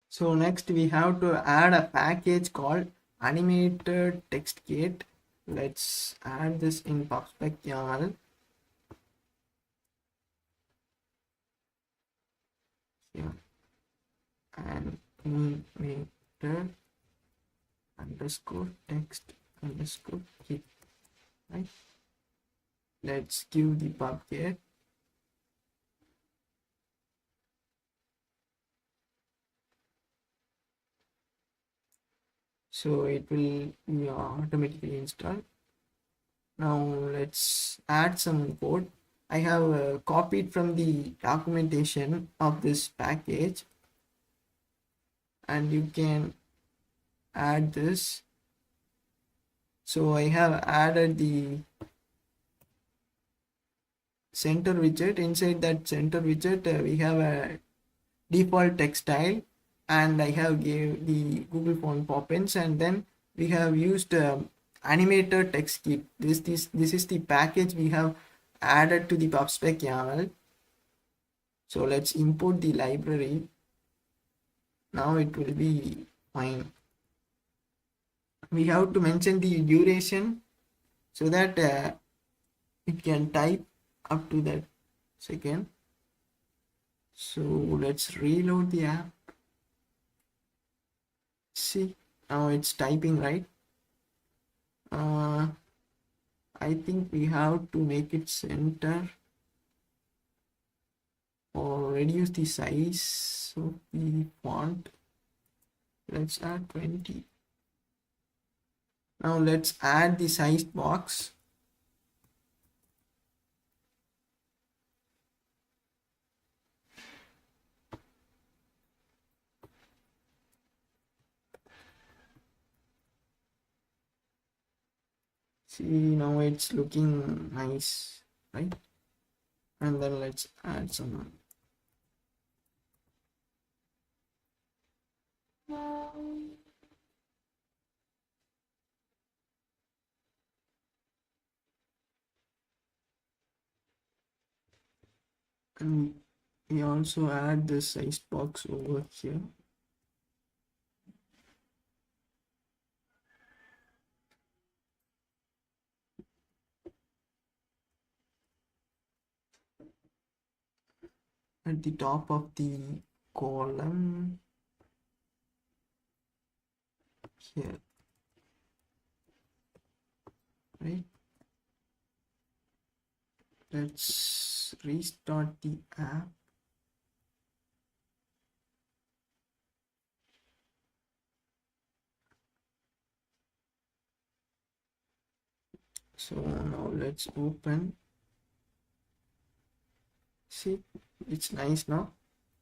So next we have to add a package called animated text gate. Let's add this in PubSpec YAML. Here and animated underscore text underscore gate, right? Let's give the pub here. So it will be automatically installed. Now let's add some code. I have copied from the documentation of this package, and you can add this. So I have added the center widget. Inside that center widget we have a default text style, and I have gave the Google font pop-ins, and then we have used animator text kit. This is the package we have added to the PubSpec YAML. So let's import the library. Now it will be fine. We have to mention the duration so that it can type up to that second. So let's reload the app. See, now it's typing, right? I think we have to make it center or reduce the size of the font. Let's add 20. Now let's add the size box. See, now it's looking nice, right? And then let's add some. And we also add the size box over here. At the top of the column here, right? Let's restart the app. So now let's open. See, it's nice now.